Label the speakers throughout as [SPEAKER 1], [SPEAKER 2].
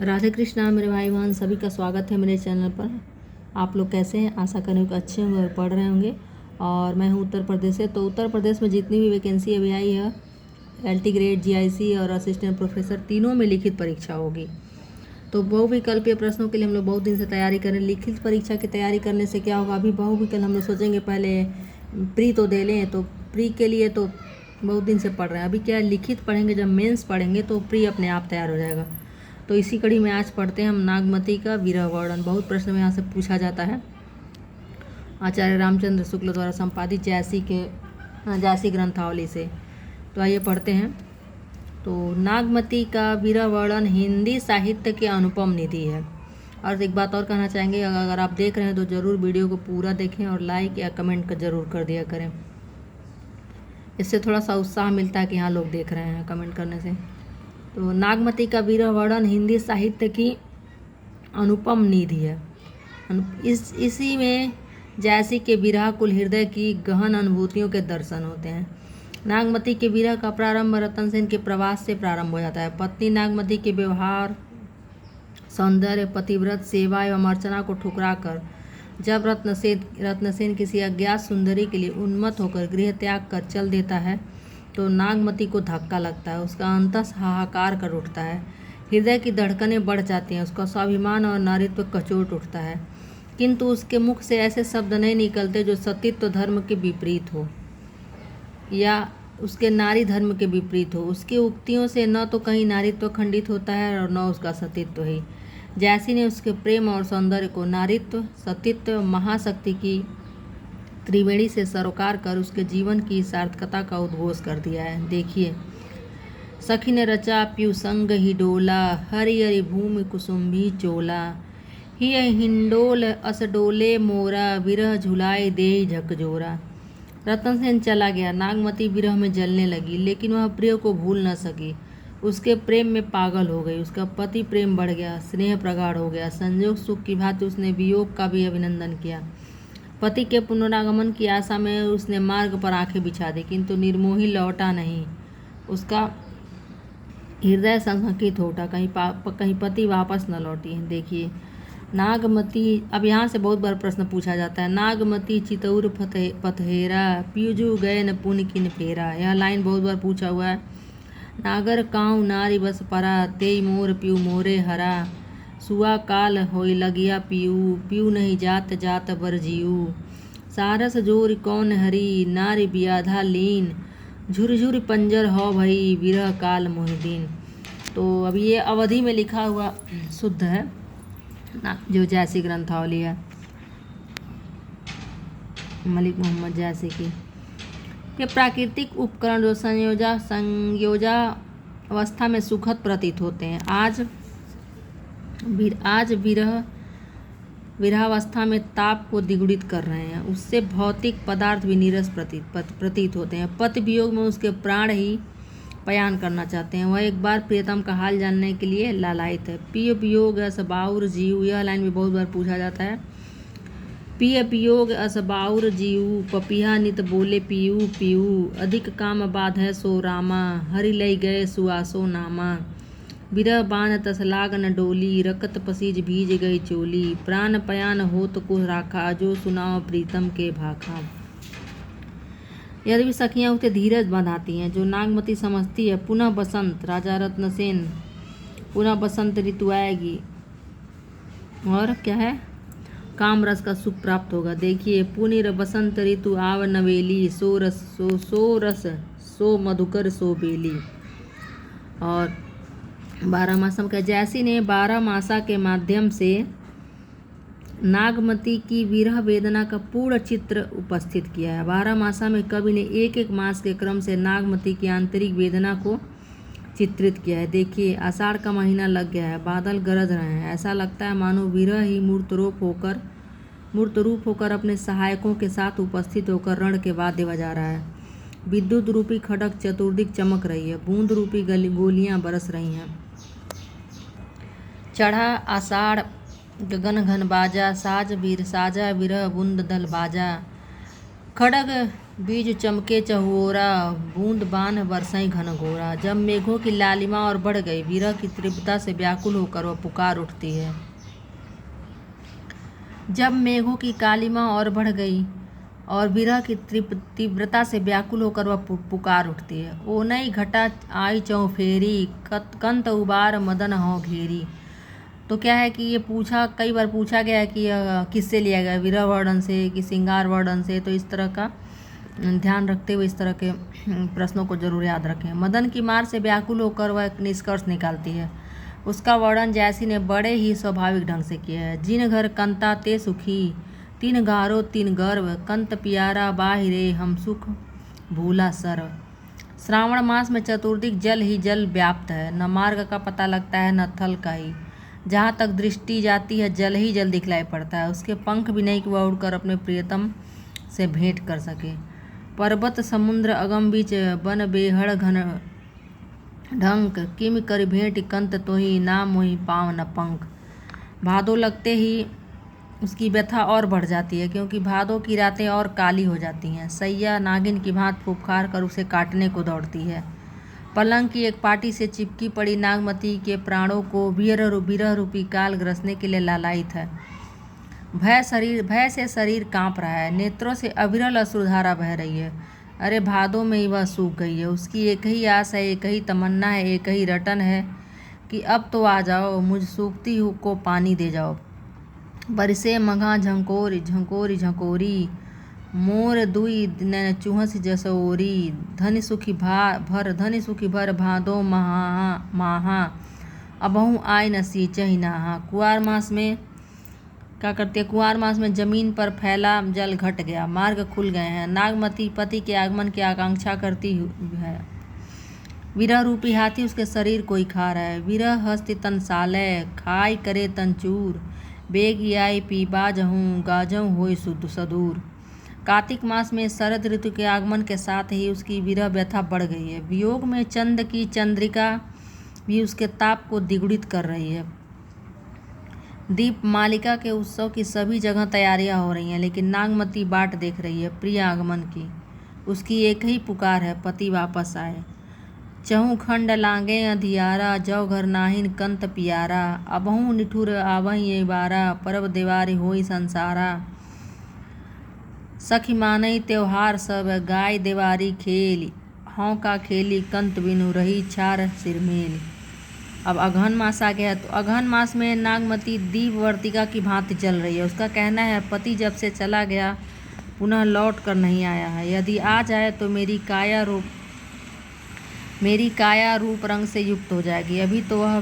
[SPEAKER 1] राधे कृष्णा मेरे भाई बहन सभी का स्वागत है मेरे चैनल पर। आप लोग कैसे हैं? आशा करें कि अच्छे होंगे और पढ़ रहे होंगे। और मैं हूं उत्तर प्रदेश से। तो उत्तर प्रदेश में जितनी भी वैकेंसी अभी आई है, LT ग्रेड, GIC और असिस्टेंट प्रोफेसर, तीनों में लिखित परीक्षा होगी। तो बहुविकल्पीय प्रश्नों के लिए हम लोग बहुत दिन से तैयारी करें। लिखित परीक्षा की तैयारी करने से क्या होगा, अभी बहुविकल्प हम लोग सोचेंगे पहले प्री तो दे लें, तो प्री के लिए तो बहुत दिन से पढ़ रहे हैं। अभी क्या है, लिखित पढ़ेंगे, जब मेंस पढ़ेंगे तो प्री अपने आप तैयार हो जाएगा। तो इसी कड़ी में आज पढ़ते हैं हम नागमती का विरह वर्णन। बहुत प्रश्न में यहाँ से पूछा जाता है। आचार्य रामचंद्र शुक्ल द्वारा संपादित जायसी ग्रंथावली से। तो आइए पढ़ते हैं। तो नागमती का विरह वर्णन हिंदी साहित्य की अनुपम निधि है। और एक बात और कहना चाहेंगे, अगर आप देख रहे हैं तो ज़रूर वीडियो को पूरा देखें और लाइक या कमेंट का ज़रूर कर दिया करें। इससे थोड़ा सा उत्साह मिलता है कि हाँ लोग देख रहे हैं कमेंट करने से। तो नागमती का विरह वर्णन हिंदी साहित्य की अनुपम निधि है। इसी में जैसी के विरह कुल हृदय की गहन अनुभूतियों के दर्शन होते हैं। नागमती के विरह का प्रारंभ रतन सेन के प्रवास से प्रारंभ हो जाता है। पत्नी नागमती के व्यवहार, सौंदर्य, पतिव्रत सेवा एवं अर्चना को ठुकरा कर जब रत्नसेन किसी अज्ञात सुंदरी के लिए उन्मत्त होकर गृह त्याग कर चल देता है तो नागमती को धक्का लगता है। उसका अंतस हाहाकार कर उठता है। हृदय की धड़कनें बढ़ जाती हैं। उसका स्वाभिमान और नारीत्व कचोट उठता है। किंतु उसके मुख से ऐसे शब्द नहीं निकलते जो सतीत्व धर्म के विपरीत हो या उसके नारी धर्म के विपरीत हो। उसकी उक्तियों से न तो कहीं नारीत्व खंडित होता है और न उसका सतीत्व ही। जैसी ने उसके प्रेम और सौंदर्य को नारीत्व, सतीत्व, महाशक्ति की त्रिवेणी से सरोकार कर उसके जीवन की सार्थकता का उद्घोष कर दिया है। देखिए, सखी ने रचा प्यू संग ही डोला, हरि हरि भूमि कुसुम्भी चोला, हिय हिंडोल अस डोले मोरा, विरह झुलाए दे झकझोरा। रतन सेन चला गया। नागमती विरह में जलने लगी, लेकिन वह प्रिय को भूल न सकी। उसके प्रेम में पागल हो गई। उसका पति प्रेम बढ़ गया, स्नेह प्रगाढ़ हो गया। संयोग सुख की भांति उसने वियोग का भी अभिनंदन किया। पति के पुनरागमन की आशा में उसने मार्ग पर आंखें बिछा दी, किंतु निर्मोही लौटा नहीं। उसका हृदय संशंकित हो उठा, कहीं पति वापस न लौटी। देखिए, नागमती, अब यहाँ से बहुत बार प्रश्न पूछा जाता है। नागमती चितौर पथहेरा, पीजू गए न पुन किन फेरा। यह लाइन बहुत बार पूछा हुआ है। नागर काऊ नारी बस परा, तेई मोर पीऊ मोरे हरा, सुआ काल होई लगिया पीऊ, पीऊ नहीं जात जात बर जीऊ, सारस जोर कौन हरी, नारी बियाधा लीन, झुरझुर पंजर हो भई, विरह काल मोहिदीन। तो अभी ये अवधि में लिखा हुआ शुद्ध है ना, जो जैसी ग्रंथावली है मलिक मोहम्मद जैसी की। ये प्राकृतिक उपकरण जो संयोजा अवस्था में सुखद प्रतीत होते हैं, आज विरहावस्था में ताप को द्विगुणित कर रहे हैं। उससे भौतिक पदार्थ भी नीरस प्रतीत होते हैं। पति वियोग में उसके प्राण ही पयान करना चाहते हैं। वह एक बार प्रियतम का हाल जानने के लिए लालायित है। पिय वियोग अस बाउर जीव, यह लाइन भी बहुत बार पूछा जाता है। पिय वियोग अस बाउर जीव, पपिहा नित बोले पीऊ पीऊ, अधिक काम बाधै सो रामा, हरि लई गए सुआसो नामा, विरह बान तस लाग न डोली, रकत पसीज भीज गई चोली, प्राण पयान होत को राखा, जो सुनाओ प्रीतम के भाखा। यदि भी सखियाँ उसे धीरज बंधाती हैं। जो नागमती समझती है पुनः बसंत, राजा रत्नसेन, पुनः बसंत ऋतु आएगी और क्या है, काम रस का सुख प्राप्त होगा। देखिए, पुनिर बसंत ऋतु आव नवेली, सो रस सो मधुकर सो बेली। और 12 मासा का जैसी ने 12 मासा के माध्यम से नागमती की विरह वेदना का पूर्ण चित्र उपस्थित किया है। 12 मासा में कवि ने एक एक मास के क्रम से नागमती की आंतरिक वेदना को चित्रित किया है। देखिए, आषाढ़ का महीना लग गया है, बादल गरज रहे हैं। ऐसा लगता है मानो विरह ही मूर्त रूप होकर अपने सहायकों के साथ उपस्थित होकर रण के वाद्य बजा रहा है। विद्युत रूपी खड़क चतुर्दिक चमक रही है। बूंद रूपी गोलियां बरस रही हैं। चढ़ा आषाढ़ गगन घन बाजा, साजा विरह बूंद दल बाजा, खड़ग बीज चमके चहुओरा, बूंद बान बरसाई घनघोरा। जब मेघों की लालिमा और बढ़ गई, विरह की तीव्रता से व्याकुल होकर वह पुकार उठती है। जब मेघों की कालिमा और बढ़ गई और विरह की तीव्रता से व्याकुल होकर वह पुकार उठती है। ओ नई घटा आई चौफेरी, कंत उबार मदन हो घेरी। तो क्या है कि ये कई बार पूछा गया है कि यह किससे लिया गया, विरह वर्णन से कि श्रृंगार वर्णन से। तो इस तरह का ध्यान रखते हुए इस तरह के प्रश्नों को जरूर याद रखें। मदन की मार से व्याकुल होकर वह एक निष्कर्ष निकालती है। उसका वर्णन जैसी ने बड़े ही स्वाभाविक ढंग से किया है। जिन घर कंता ते सुखी, तीन गारो तीन गर्व, कंत पियारा बाहिरे हम सुख भूला सर्व। श्रावण मास में चतुर्दिक जल ही जल व्याप्त है, न मार्ग का पता लगता है न थल का ही। जहाँ तक दृष्टि जाती है जल ही जल दिखलाई पड़ता है। उसके पंख भी नहीं कि वह उड़कर अपने प्रियतम से भेंट कर सके। पर्वत समुद्र अगम बीच, बन बेहड़ घन ढंक, किम कर भेंट कंत तोहि, ना मोहि पाँव न पंख। भादो लगते ही उसकी व्यथा और बढ़ जाती है, क्योंकि भादों की रातें और काली हो जाती हैं। सैया नागिन की भांत फुफकार कर उसे काटने को दौड़ती है। पलंग की एक पाटी से चिपकी पड़ी नागमती के प्राणों को विरह रूपी काल ग्रसने के लिए लालायित है। भय से शरीर कांप रहा है, नेत्रों से अविरल अश्रुधारा बह रही है। अरे भादों में ही वह सूख गई है। उसकी एक ही आस है, एक ही तमन्ना है, एक ही रटन है कि अब तो आ जाओ, मुझ सूखती हूँ को पानी दे जाओ। बरसे मघा झंकोरी झंकोरी झंकोरी, मोर दुई नैन चूहस जसोरी। धन सुखी भर भादो माहा, अबहु आय न सींचहि नाहा। कुआर मास में क्या करते हैं, कुआर मास में जमीन पर फैला जल घट गया, मार्ग खुल गए हैं। नागमती पति के आगमन की आकांक्षा करती है। विरह रूपी हाथी उसके शरीर को ही खा रहा है। विरह हस्ति तन सालय, खाई करे तन चूर। बेग आई पीबा जहूँ, गाजहूँ होय सदूर। कार्तिक मास में शरद ऋतु के आगमन के साथ ही उसकी विरह व्यथा बढ़ गई है। वियोग में चंद की चंद्रिका भी उसके ताप को द्विगुणित कर रही है। दीप मालिका के उत्सव की सभी जगह तैयारियां हो रही हैं, लेकिन नागमती बाट देख रही है प्रिय आगमन की। उसकी एक ही पुकार है, पति वापस आए। चहु खंड लांगे अंधियारा, जौ घर नाहिन कंत पियारा। अबहु निठुर आवहि बारा, परब देवारी होई संसारा। सखी मानई त्योहार सब, गाय देवारी खेल। हों का खेली कंत बिनु, रही छार सिरमेल। अब अगहन मास आ गया। तो अगहन मास में नागमती दीपवर्तिका की भांति जल रही है। उसका कहना है, पति जब से चला गया पुनः लौट कर नहीं आया है। यदि आ जाए तो मेरी काया रूप रंग से युक्त हो जाएगी। अभी तो वह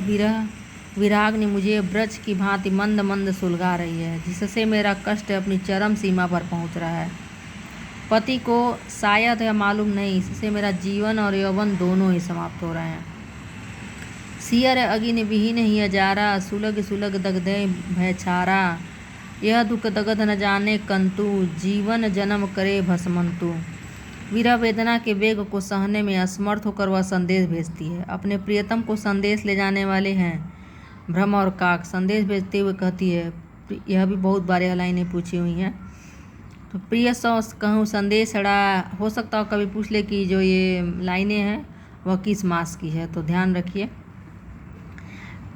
[SPEAKER 1] विराग्नि मुझे ब्रज की भांति मंद मंद सुलगा रही है, जिससे मेरा कष्ट अपनी चरम सीमा पर पहुंच रहा है। पति को शायद है मालूम नहीं, इससे मेरा जीवन और यौवन दोनों ही समाप्त हो रहे हैं। सियर अगिन विहीन ही अजारा, सुलग सुलग दगदे भय छारा। यह दुख दगध न जाने कंतु, जीवन जन्म करे भस्मंतु। विरह वेदना के वेग को सहने में असमर्थ होकर वह संदेश भेजती है। अपने प्रियतम को संदेश ले जाने वाले हैं भ्रम और काक। संदेश भेजते हुए कहती है, यह भी बहुत बार यह लाइनें पूछी हुई हैं। तो प्रिय सौ कहूँ संदेश अड़ा, हो सकता हो कभी पूछ ले कि जो ये लाइनें हैं वह किस मास की है, तो ध्यान रखिए।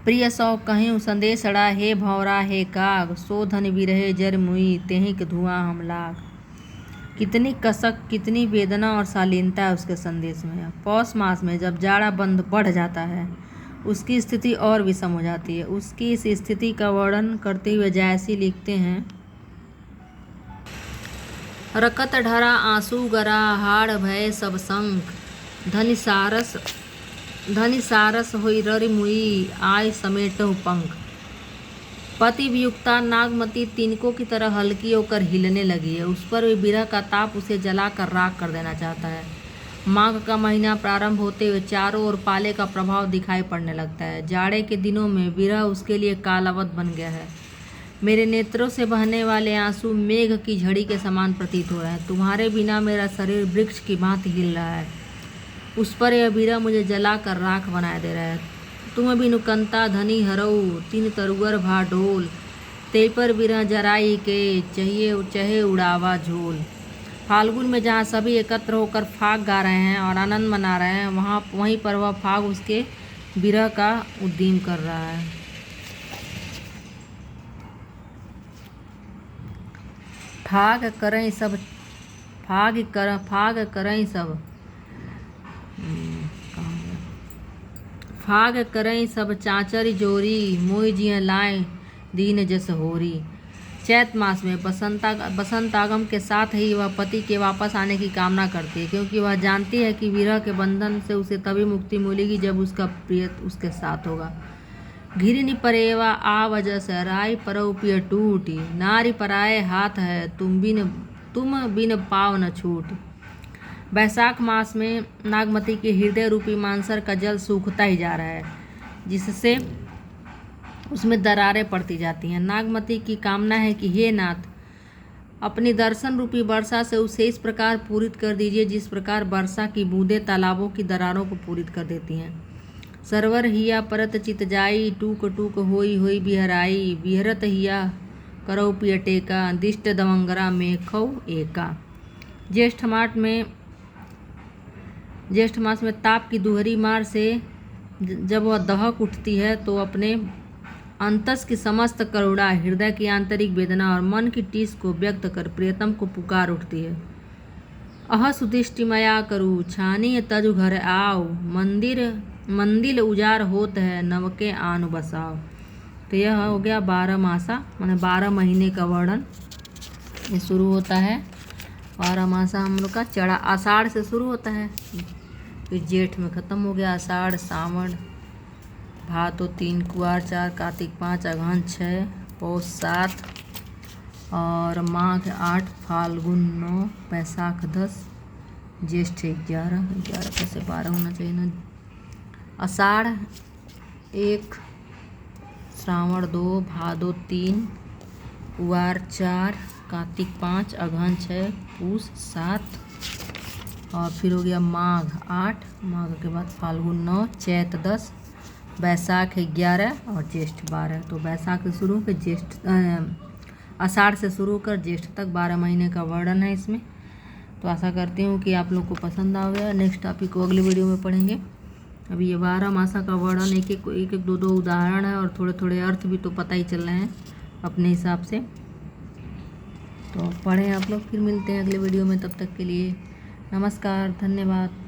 [SPEAKER 1] प्रिय सौ कहीं संदेश अड़ा, हे भंवरा हे काग। सो धन विरहे जर मुई, तेहिक धुआं हम लाग। कितनी कसक, कितनी वेदना और शालीनता है उसके संदेश में। पौष मास में जब जाड़ा बंद बढ़ जाता है, उसकी स्थिति और विषम हो जाती है। उसकी इस स्थिति का वर्णन करते हुए जायसी लिखते हैं, रकत ढरा आंसू गरा, हाड़ भय सब संख। धनि सारस होई ररि मुई, आय समेटहु पंख। पति वियुक्ता नागमती तिनकों की तरह हल्की होकर हिलने लगी है। उस पर भी विरह का ताप उसे जलाकर राख कर देना चाहता है। माघ का महीना प्रारंभ होते हुए चारों ओर पाले का प्रभाव दिखाई पड़ने लगता है। जाड़े के दिनों में विरह उसके लिए कालावत बन गया है। मेरे नेत्रों से बहने वाले आंसू मेघ की झड़ी के समान प्रतीत हो रहे हैं। तुम्हारे बिना मेरा शरीर वृक्ष की भांति हिल रहा है। उस पर यह विरह मुझे जलाकर राख बनाए दे रहा है। तुम बिनु कंता धनी हरऊ, तीन तरुअर भा ढोल। ते पर विरह जराई के, चाहिए चहे उड़ावा झोल। फाल्गुन में जहाँ सभी एकत्र होकर फाग गा रहे हैं और आनंद मना रहे हैं, वहीं पर वह फाग उसके विरह का उद्दीम कर रहा है। फाग करई सब फाग करई सब चाचर जोरी, मोय जिय लाए दीन जस होरी। चैत मास में बसंत आगम के साथ ही वह पति के वापस आने की कामना करती है, क्योंकि वह जानती है कि विरह के बंधन से उसे तभी मुक्ति मिलेगी जब उसका प्रिय उसके साथ होगा। घिरनी परेवा आवजस राय परौ पिय टूटी, नारी पराए हाथ है तुम बिन पाव न छूट। बैसाख मास में नागमती के हृदय रूपी मानसर का जल सूखता ही जा रहा है, जिससे उसमें दरारें पड़ती जाती हैं। नागमती की कामना है कि हे नाथ, अपनी दर्शन रूपी वर्षा से उसे इस प्रकार पूरित कर दीजिए जिस प्रकार वर्षा की बूंदें तालाबों की दरारों को पूरित कर देती हैं। सरवर हिया परत चित जाई, टूक टूक होई होई बिहराई, बिहरत हिया करौ पिय टेका, दिष्ट दमंगरा मेखौ एका। ज्येष्ठ मास में ताप की दुहरी मार से जब वह दहक उठती है तो अपने अंतस की समस्त करुणा, हृदय की आंतरिक वेदना और मन की टीस को व्यक्त कर प्रियतम को पुकार उठती है। अह सुदिष्टि मया करू, छानी तजु घर आओ, मंदिर उजार होत है, नवके आनु बसाओ। तो यह हो गया 12 मासा, माने 12 महीने का वर्णन ये शुरू होता है। 12 मासा हम लोग का चढ़ा आषाढ़ से शुरू होता है, फिर जेठ में ख़त्म हो गया। आषाढ़, सावन, भादो 3, कुआर 4, कार्तिक 5, अगहन 6, पौष 7 और माघ 8, फाल्गुन 9, बैसाख 10, ज्येष्ठ 11 कैसे 12 होना चाहिए ना। आषाढ़ 1, श्रावण 2, भादो 3, कुआर 4, कार्तिक 5, अगहन 6, पूस 7 और फिर हो गया माघ 8, माघ के बाद फाल्गुन 9, चैत 10, बैसाख 11 और ज्येष्ठ 12। तो बैसाख से शुरू होकर आषाढ़ से शुरू होकर ज्येष्ठ तक 12 महीने का वर्णन है इसमें। तो आशा करती हूँ कि आप लोग को पसंद आ गया। नेक्स्ट टॉपिक को अगले वीडियो में पढ़ेंगे। अभी ये 12 मासा का वर्णन एक एक 2 उदाहरण है और थोड़े थोड़े अर्थ भी तो पता ही चल रहे हैं अपने हिसाब से। तो पढ़ें आप लोग, फिर मिलते हैं अगले वीडियो में। तब तक के लिए नमस्कार, धन्यवाद।